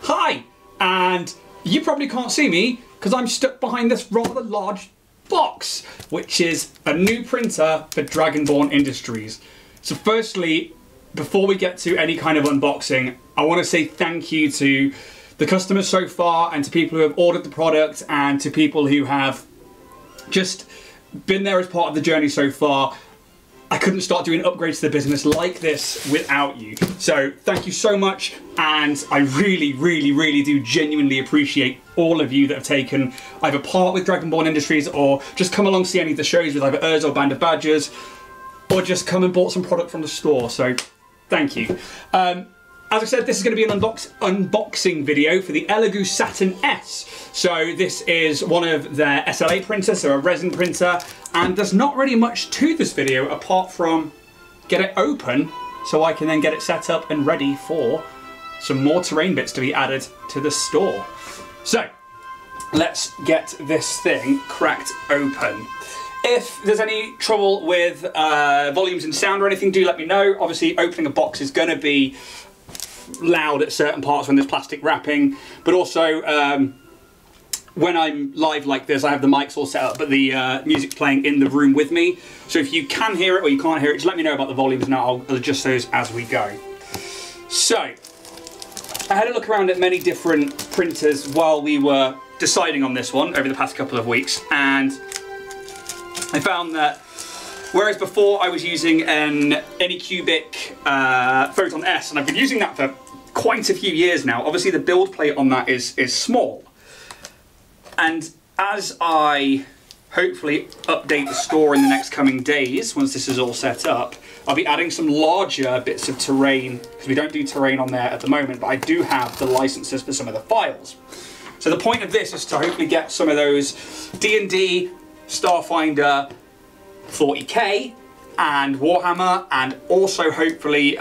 Hi! And you probably can't see me because I'm stuck behind this rather large box, which is a new printer for Dragonborn Industries. So firstly, before we get to any kind of unboxing, I want to say thank you to the customers so far, and to people who have ordered the product, and to people who have just been there as part of the journey so far. I couldn't start doing upgrades to the business like this without you. So thank you so much, and I really do genuinely appreciate all of you that have taken either part with Dragonborn Industries or just come along to see any of the shows with either us or Band of Badgers, or just come and bought some product from the store. So thank you. As I said, this is going to be an unboxing video for the elegoo Saturn S. So this is one of their SLA printers, so a resin printer, and there's not really much to this video apart from get it open so I can then get it set up and ready for some more terrain bits to be added to the store. So let's get this thing cracked open. If there's any trouble with volumes and sound or anything, do let me know. Obviously, opening a box is going to be loud at certain parts when there's plastic wrapping, but also when I'm live like this, I have the mics all set up, but the music playing in the room with me. So if you can hear it or you can't hear it, just let me know about the volumes and I'll adjust those as we go. So I had a look around at many different printers while we were deciding on this one over the past couple of weeks, and I found that whereas before I was using an Anycubic Photon S, and I've been using that for quite a few years now. Obviously the build plate on that is small. And as I hopefully update the store in the next coming days, once this is all set up, I'll be adding some larger bits of terrain, because we don't do terrain on there at the moment, but I do have the licenses for some of the files. So the point of this is to hopefully get some of those D&D, Starfinder, 40k and Warhammer, and also hopefully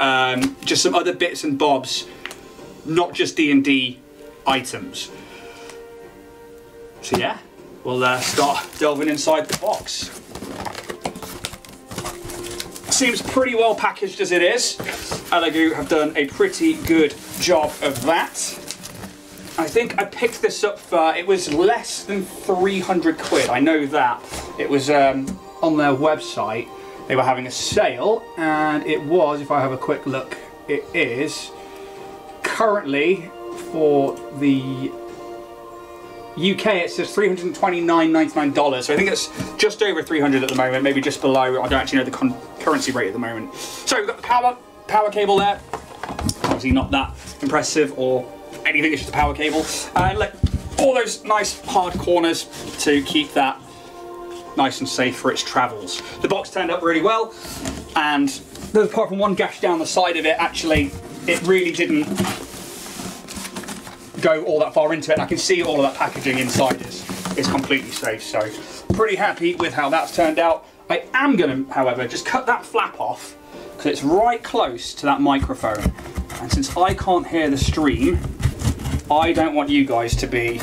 just some other bits and bobs, not just D&D items. So yeah, we'll start delving inside the box. Seems pretty well packaged as it is. Elegoo have done a pretty good job of that. I think I picked this up for, it was less than 300 quid, I know that. It was on their website, they were having a sale, and it was, if I have a quick look, it is currently for the UK, it says $329.99, so I think it's just over 300 at the moment, maybe just below. I don't actually know the currency rate at the moment. So we've got the power cable there, obviously not that impressive or anything, it's just a power cable, and look, all those nice hard corners to keep that nice and safe for its travels. The box turned up really well, and apart from one gash down the side of it, actually it really didn't go all that far into it. I can see all of that packaging inside is completely safe, so pretty happy with how that's turned out. I am going to, however, just cut that flap off because it's right close to that microphone, and since I can't hear the stream, I don't want you guys to be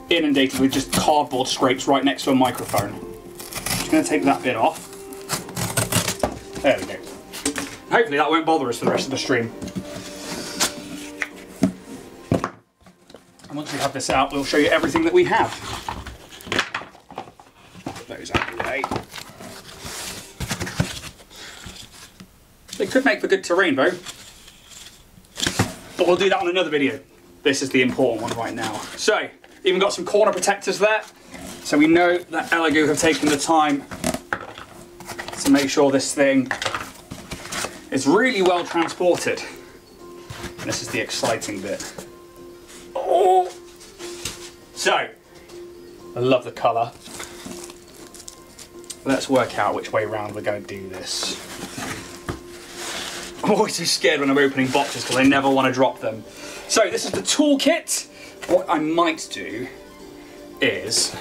inundated with just cardboard scrapes right next to a microphone. Just going to take that bit off. There we go. Hopefully that won't bother us for the rest of the stream. And once we have this out, we'll show you everything that we have. Put those out of the way. They could make for good terrain though, but we'll do that on another video. This is the important one right now. So, even got some corner protectors there, so we know that Elegoo have taken the time to make sure this thing is really well transported. And this is the exciting bit. Oh! So, I love the colour. Let's work out which way round we're going to do this. I'm always so scared when I'm opening boxes because I never want to drop them. So this is the toolkit. What I might do is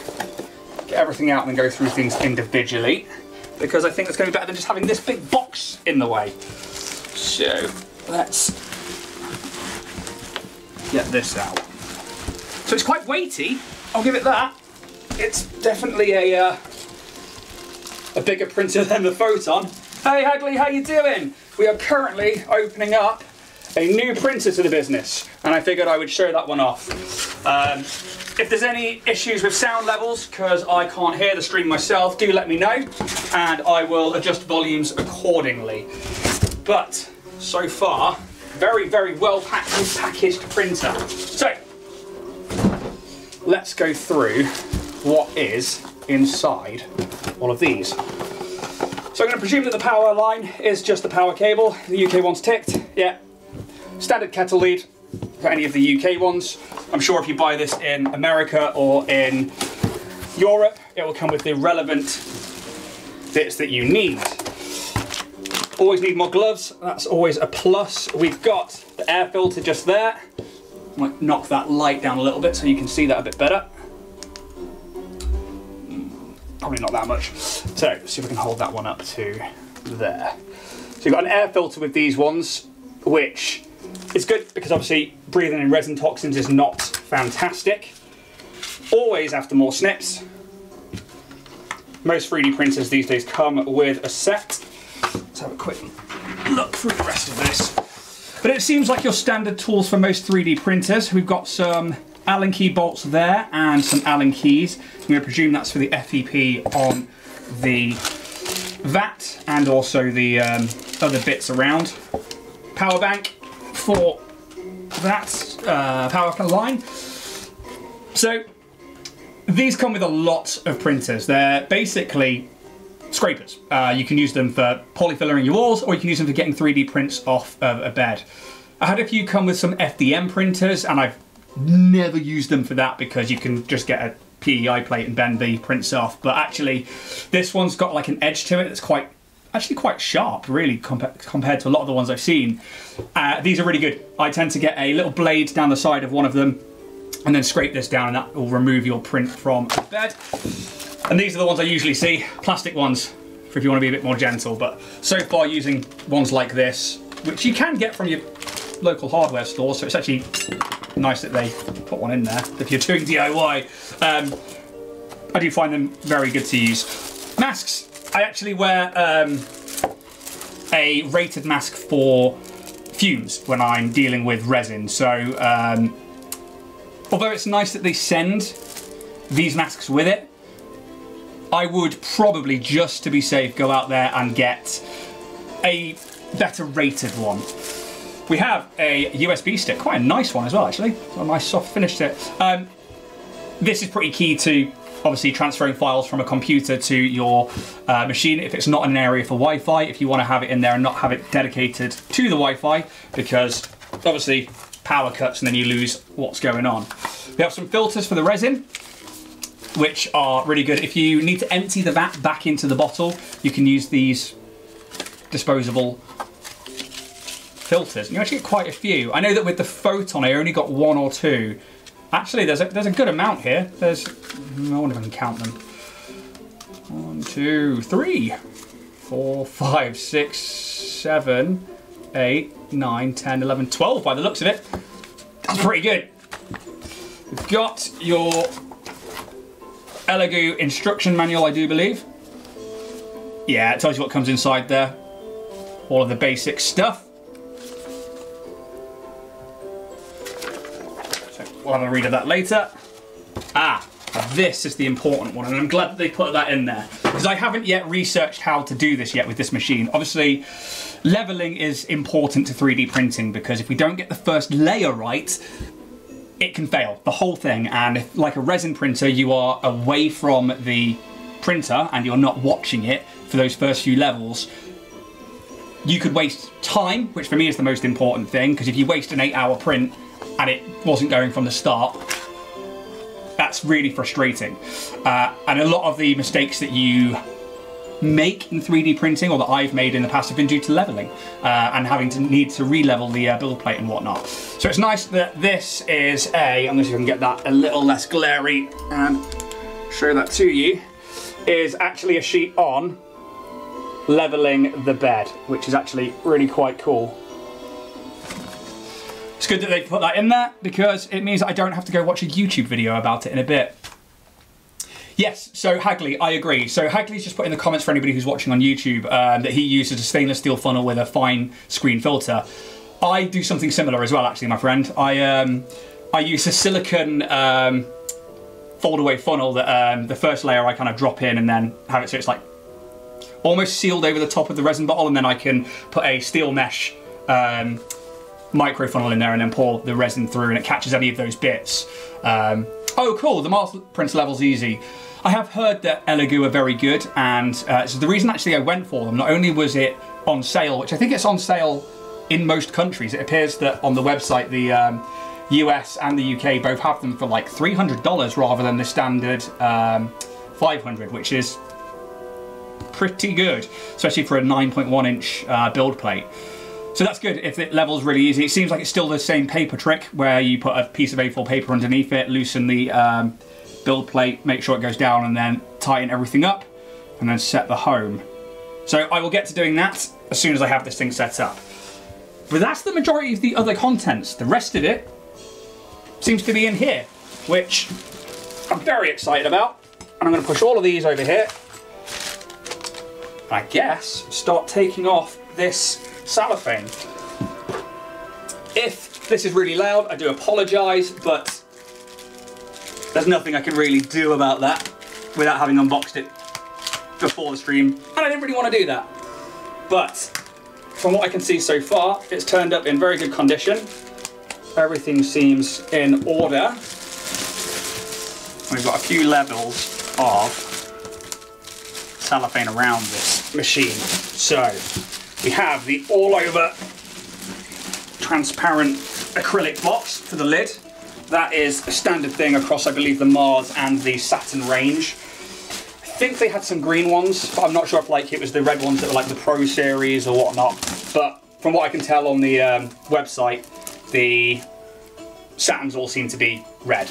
get everything out and then go through things individually, because I think it's going to be better than just having this big box in the way. So let's get this out. So it's quite weighty, I'll give it that. It's definitely a bigger printer than the Photon. Hey Hagley, how you doing? We are currently opening up a new printer to the business, and I figured I would show that one off. If there's any issues with sound levels, because I can't hear the stream myself, do let me know, and I will adjust volumes accordingly. But so far, very, very well packaged printer. So let's go through what is inside all of these. So I'm going to presume that the power line is just the power cable. The UK one's ticked. Yeah. Standard kettle lead for any of the UK ones. I'm sure if you buy this in America or in Europe, it will come with the relevant bits that you need. Always need more gloves. That's always a plus. We've got the air filter just there. Might knock that light down a little bit so you can see that a bit better. Probably not that much. So, see if we can hold that one up to there. So you've got an air filter with these ones, which is good because obviously breathing in resin toxins is not fantastic. Always after more snips. Most 3D printers these days come with a set. Let's have a quick look through the rest of this. But it seems like your standard tools for most 3D printers. We've got some Allen key bolts there and some Allen keys. I'm going to presume that's for the FEP on the VAT and also the other bits around. Power bank for that power line. So these come with a lot of printers. They're basically scrapers. You can use them for polyfilling your walls, or you can use them for getting 3D prints off of a bed. I had a few come with some FDM printers, and I've never used them for that because you can just get a PEI plate and bend the prints off. But actually, this one's got like an edge to it that's actually quite sharp, really, compared to a lot of the ones I've seen. These are really good. I tend to get a little blade down the side of one of them, and then scrape this down, and that will remove your print from the bed. And these are the ones I usually see, plastic ones, for if you want to be a bit more gentle. But so far using ones like this, which you can get from your local hardware store, so it's actually nice that they put one in there if you're doing DIY. I do find them very good to use. Masks. I actually wear a rated mask for fumes when I'm dealing with resin. So although it's nice that they send these masks with it, I would probably, just to be safe, go out there and get a better rated one. We have a USB stick, quite a nice one as well, actually. A nice soft finish to it. This is pretty key to obviously transferring files from a computer to your machine if it's not an area for Wi-Fi, if you want to have it in there and not have it dedicated to the Wi-Fi, because obviously power cuts and then you lose what's going on. We have some filters for the resin, which are really good. If you need to empty the vat back into the bottle, you can use these disposable filters. You actually get quite a few. I know that with the Photon, I only got 1 or 2. Actually, there's a good amount here. I wonder if I can count them. 1, 2, 3, 4, 5, 6, 7, 8, 9, 10, 11, 12 by the looks of it. That's pretty good. We've got your elegoo instruction manual, I do believe. Yeah, it tells you what comes inside there. All of the basic stuff. So we'll have a read of that later. This is the important one, and I'm glad that they put that in there, because I haven't yet researched how to do this yet with this machine. Obviously, leveling is important to 3D printing, because if we don't get the first layer right, it can fail, the whole thing. And if, like a resin printer, you are away from the printer and you're not watching it for those first few levels, you could waste time, which for me is the most important thing, because if you waste an 8-hour print and it wasn't going from the start, that's really frustrating. And a lot of the mistakes that you make in 3D printing, or that I've made in the past, have been due to leveling and having to need to re-level the build plate and whatnot. So it's nice that this is I'm going to see if I can get that a little less glary and show that to you, is actually a sheet on leveling the bed, which is actually really quite cool. It's good that they put that in there, because it means that I don't have to go watch a YouTube video about it in a bit. Yes, so Hagley, I agree. So Hagley's just put in the comments for anybody who's watching on YouTube that he uses a stainless steel funnel with a fine screen filter. I do something similar as well, actually, my friend. I use a silicone fold-away funnel that the first layer I kind of drop in and then have it so it's like almost sealed over the top of the resin bottle, and then I can put a steel mesh micro funnel in there and then pour the resin through, and it catches any of those bits. Oh, cool, the Mars printer level's easy. I have heard that elegoo are very good, and so the reason actually I went for them, not only was it on sale, which I think it's on sale in most countries. It appears that on the website the US and the UK both have them for like $300 rather than the standard $500, which is pretty good, especially for a 9.1 inch build plate. So that's good if it levels really easy. It seems like it's still the same paper trick where you put a piece of A4 paper underneath it, loosen the build plate, make sure it goes down, and then tighten everything up and then set the home. So I will get to doing that as soon as I have this thing set up. But that's the majority of the other contents. The rest of it seems to be in here, which I'm very excited about. And I'm going to push all of these over here. I guess start taking off this cellophane. If this is really loud, I do apologise, but there's nothing I can really do about that without having unboxed it before the stream, and I didn't really want to do that. But from what I can see so far, it's turned up in very good condition. Everything seems in order. We've got a few levels of cellophane around this machine. So we have the all-over transparent acrylic box for the lid. That is a standard thing across, I believe, the Mars and the Saturn range. I think they had some green ones, but I'm not sure if like it was the red ones that were like the Pro series or whatnot. But from what I can tell on the website, the Saturns all seem to be red.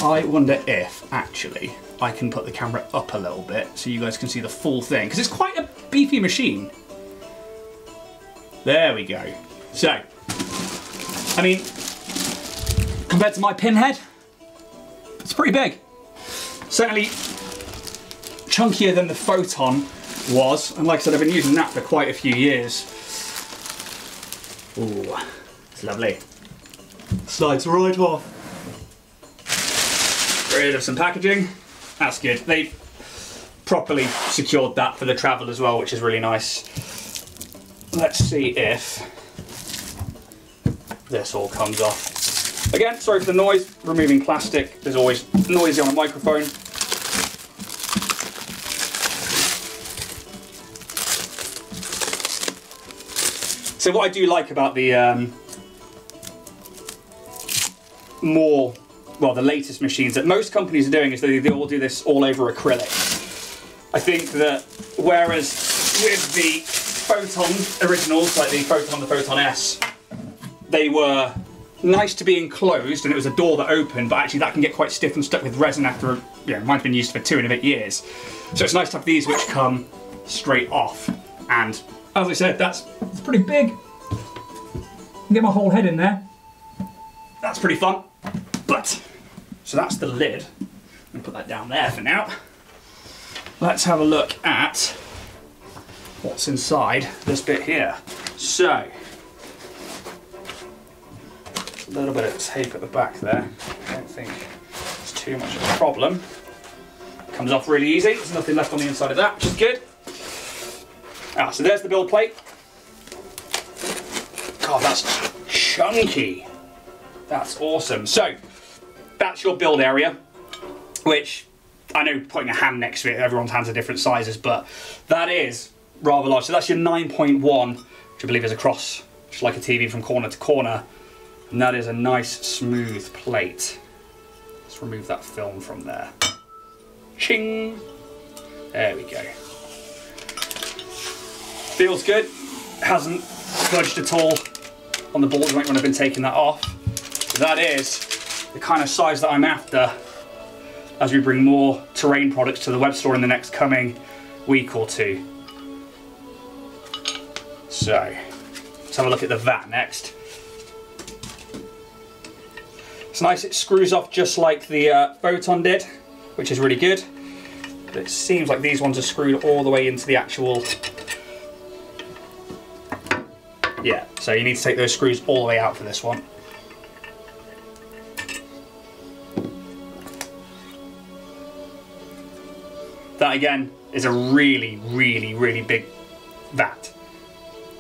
I wonder if, actually, I can put the camera up a little bit so you guys can see the full thing, because it's quite a beefy machine. There we go. So, I mean, compared to my pinhead, it's pretty big. Certainly chunkier than the Photon was, and like I said, I've been using that for quite a few years. Ooh, it's lovely. Slides right off. Get rid of some packaging. That's good. They've properly secured that for the travel as well, which is really nice. Let's see if this all comes off. Again, sorry for the noise, removing plastic. There's always noisy on a microphone. So what I do like about the the latest machines that most companies are doing is they all do this all over acrylic. I think that whereas with the Photon originals, like the Photon, the Photon S, they were nice to be enclosed and it was a door that opened, but actually that can get quite stiff and stuck with resin after, mine's been used for 2 and a bit years. So it's nice to have these which come straight off. And as I said, it's pretty big. I can get my whole head in there. That's pretty fun. But, so that's the lid. I'm gonna put that down there for now. Let's have a look at what's inside this bit here. So, a little bit of tape at the back there. I don't think it's too much of a problem. Comes off really easy. There's nothing left on the inside of that, which is good. So there's the build plate. God, that's chunky. That's awesome. So, that's your build area, which I know putting a hand next to it, everyone's hands are different sizes, but that is rather large. So that's your 9.1, which I believe is across, just like a TV from corner to corner. And that is a nice smooth plate. Let's remove that film from there. Ching! There we go. Feels good. Hasn't budged at all on the ball joint when I've been taking that off. So that is the kind of size that I'm after as we bring more terrain products to the web store in the next coming week or two. So, let's have a look at the vat next. It's nice, it screws off just like the Photon did, which is really good. But it seems like these ones are screwed all the way into the actual... Yeah, so you need to take those screws all the way out for this one. That again is a really, really, really big vat,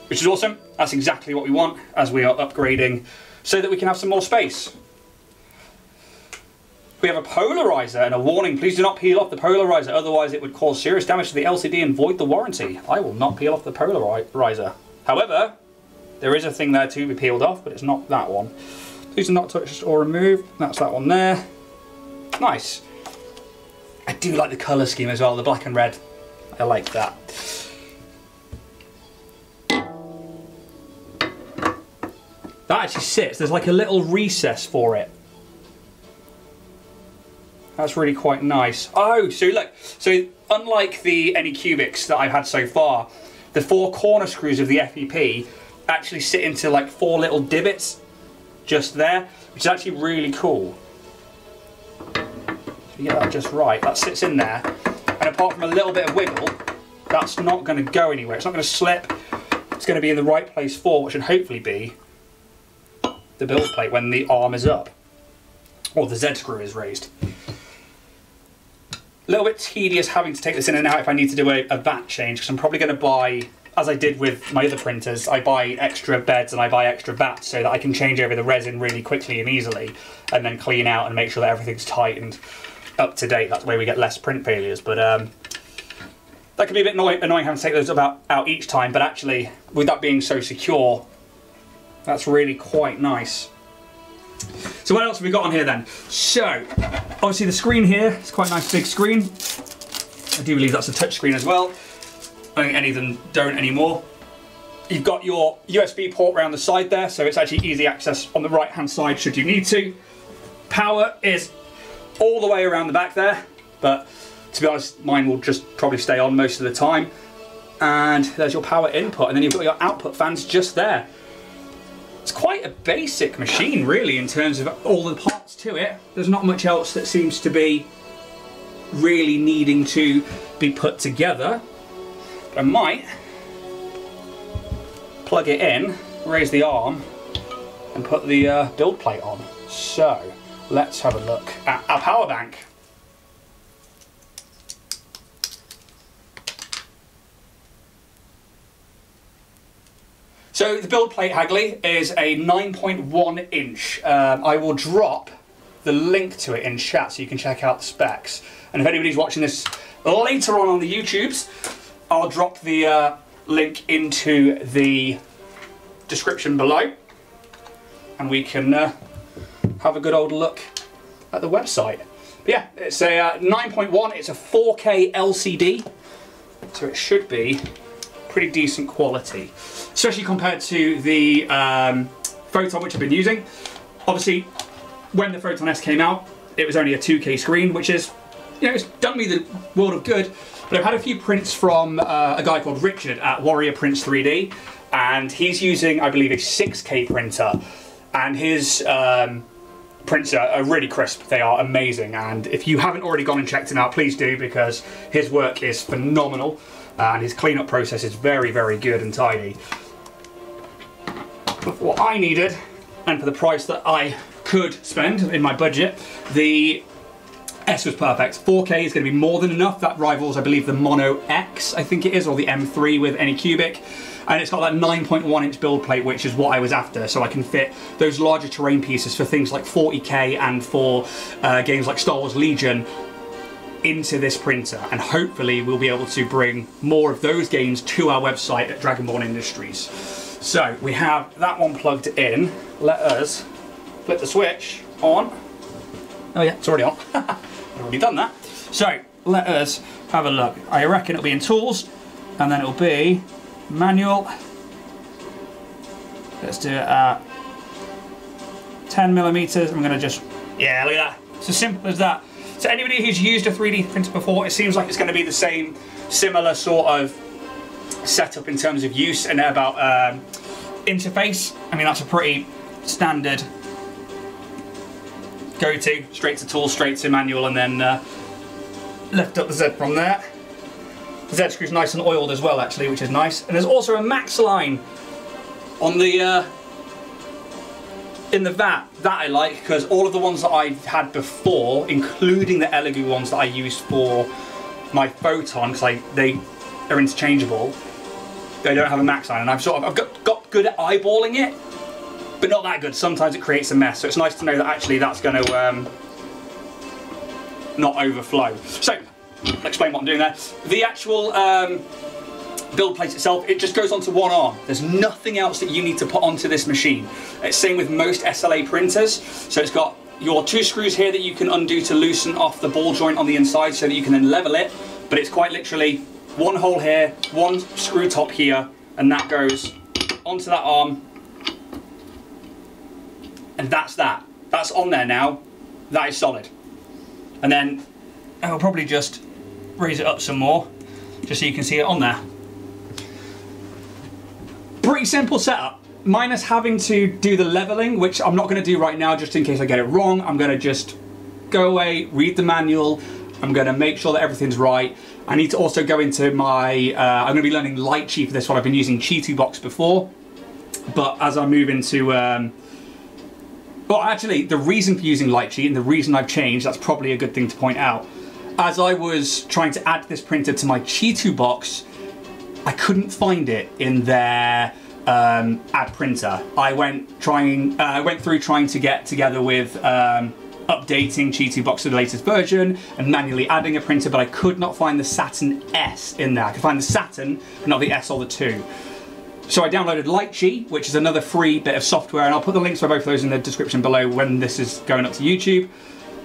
which is awesome. That's exactly what we want as we are upgrading so that we can have some more space. We have a polarizer and a warning. Please do not peel off the polarizer, otherwise it would cause serious damage to the LCD and void the warranty. I will not peel off the polarizer. However, there is a thing there to be peeled off, but it's not that one. Please do not touch or remove. That's that one there. Nice. I do like the colour scheme as well, the black and red. I like that. That actually sits, there's like a little recess for it. That's really quite nice. Oh, so look, so unlike the Anycubics that I've had so far, the 4 corner screws of the FEP actually sit into like 4 little divots just there, which is actually really cool. So you get that just right, that sits in there, and apart from a little bit of wiggle, that's not going to go anywhere. It's not going to slip. It's going to be in the right place for what should hopefully be the build plate when the arm is up, or the Z screw is raised. A little bit tedious having to take this in and out if I need to do a vat change, because I'm probably going to buy, as I did with my other printers, I buy extra beds and I buy extra vats so that I can change over the resin really quickly and easily, and then clean out and make sure that everything's tight and up to date. That's the way we get less print failures. But that can be a bit annoying having to take those out each time, but actually with that being so secure, that's really quite nice. So what else have we got on here then? So obviously the screen here, it's quite a nice big screen. I do believe that's a touch screen as well. I think any of them don't anymore. You've got your USB port around the side there, so it's actually easy access on the right hand side should you need to. Power is all the way around the back there, but to be honest, mine will just probably stay on most of the time. And there's your power input, and then you've got your output fans just there. It's quite a basic machine really in terms of all the parts to it. There's not much else that seems to be really needing to be put together. But I might plug it in, raise the arm, and put the build plate on. So let's have a look at our power bank. So the build plate, Hagley, is a 9.1 inch. I will drop the link to it in chat so you can check out the specs. And if anybody's watching this later on the YouTubes, I'll drop the link into the description below, and we can have a good old look at the website. But yeah, it's a 9.1, it's a 4K LCD, so it should be pretty decent quality, especially compared to the Photon which I've been using. Obviously, when the Photon S came out, it was only a 2K screen, which is, you know, it's done me the world of good. But I've had a few prints from a guy called Richard at Warrior Prints 3D, and he's using, I believe, a 6K printer, and his prints are really crisp. They are amazing, and if you haven't already gone and checked him out, please do, because his work is phenomenal. And his cleanup process is very, very good and tidy. But for what I needed, and for the price that I could spend in my budget, the S was perfect. 4K is going to be more than enough. That rivals, I believe, the Mono X, I think it is, or the M3 with Anycubic. And it's got that 9.1 inch build plate, which is what I was after, so I can fit those larger terrain pieces for things like 40K and for games like Star Wars Legion into this printer, and hopefully we'll be able to bring more of those games to our website at Dragonborn Industries. So we have that one plugged in. Let us flip the switch on. Oh yeah, it's already on. I've already done that. So let us have a look. I reckon it'll be in tools, and then it'll be manual. Let's do it at 10mm. I'm gonna just, yeah, look at that. It's as simple as that. So anybody who's used a 3D printer before, it seems like it's going to be the same, similar sort of setup in terms of use and about interface. I mean, that's a pretty standard go-to, straight to tools, straight to manual, and then lift up the Z from there. The Z screw's nice and oiled as well, actually, which is nice. And there's also a max line On the in the vat, that I like, because all of the ones that I've had before, including the elegoo ones that I used for my photon, because they are interchangeable, they don't have a max sign, and I've got good at eyeballing it, but not that good. Sometimes it creates a mess, so it's nice to know that actually that's going to not overflow. So, I'll explain what I'm doing there. The actual build plate itself, it just goes onto one arm. There's nothing else that you need to put onto this machine. It's same with most SLA printers. So it's got your 2 screws here that you can undo to loosen off the ball joint on the inside so that you can then level it, but it's quite literally one hole here, one screw top here, and that goes onto that arm, and that's on there now. That is solid. And then I'll probably just raise it up some more just so you can see it on there. Pretty simple setup, minus having to do the leveling, which I'm not going to do right now just in case I get it wrong. I'm going to just go away, read the manual, I'm going to make sure that everything's right. I need to also go into my, I'm going to be learning Light-Chi for this one. I've been using Chi2Box before, but as I move into, well actually the reason for using Light-Chi and the reason I've changed, that's probably a good thing to point out. As I was trying to add this printer to my Chi2Box, I couldn't find it in their add printer. I went through trying to get together with updating Chi2Box to the latest version and manually adding a printer, but I could not find the Saturn S in there. I could find the Saturn, but not the S or the 2. So I downloaded Light-Chi, which is another free bit of software, and I'll put the links for both of those in the description below when this is going up to YouTube.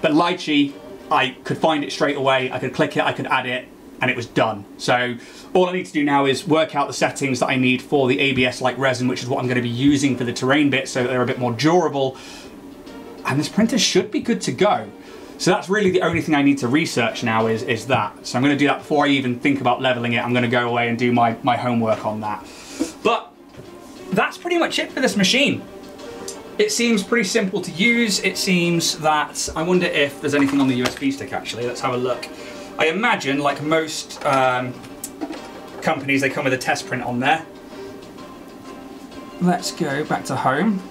But Light-Chi, I could find it straight away, I could click it, I could add it, and it was done. So all I need to do now is work out the settings that I need for the ABS-like resin, which is what I'm going to be using for the terrain bits so that they're a bit more durable. And this printer should be good to go. So that's really the only thing I need to research now is that. So I'm going to do that before I even think about leveling it. I'm going to go away and do my homework on that. But that's pretty much it for this machine. It seems pretty simple to use. It seems that, I wonder if there's anything on the USB stick actually. Let's have a look. I imagine, like most companies, they come with a test print on there. Let's go back to home.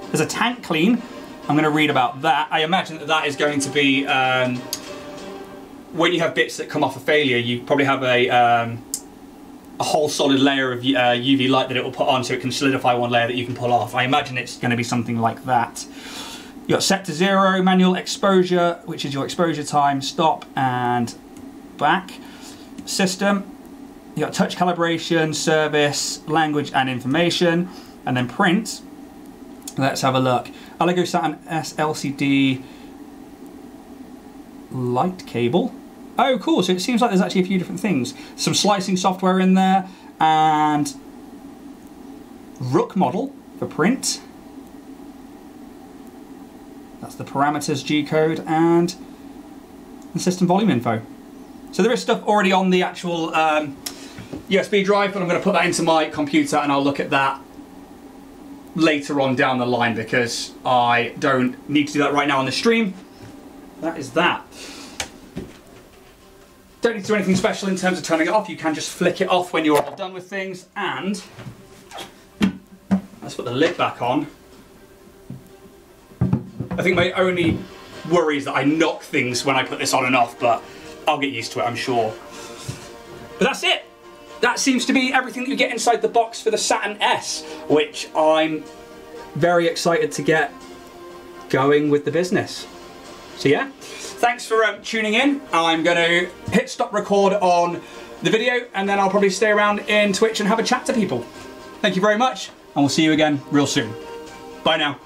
There's a tank clean. I'm going to read about that. I imagine that is going to be, when you have bits that come off a failure, you probably have a whole solid layer of UV light that it will put on so it can solidify one layer that you can pull off. I imagine it's going to be something like that. You got set to 0, manual exposure, which is your exposure time, stop and back. System, you got touch calibration, service, language and information, and then print. Let's have a look. Elegoo Saturn S LCD light cable. Oh cool, so it seems like there's actually a few different things. Some slicing software in there, and Rook model for print. That's the parameters G-code and the system volume info. So there is stuff already on the actual USB drive, but I'm going to put that into my computer and I'll look at that later on down the line because I don't need to do that right now on the stream. That is that. Don't need to do anything special in terms of turning it off. You can just flick it off when you're all done with things, and let's put the lid back on. I think my only worry is that I knock things when I put this on and off, but I'll get used to it, I'm sure. But that's it. That seems to be everything that you get inside the box for the Saturn S, which I'm very excited to get going with the business. So yeah, thanks for tuning in. I'm going to hit stop record on the video, and then I'll probably stay around in Twitch and have a chat to people. Thank you very much, and we'll see you again real soon. Bye now.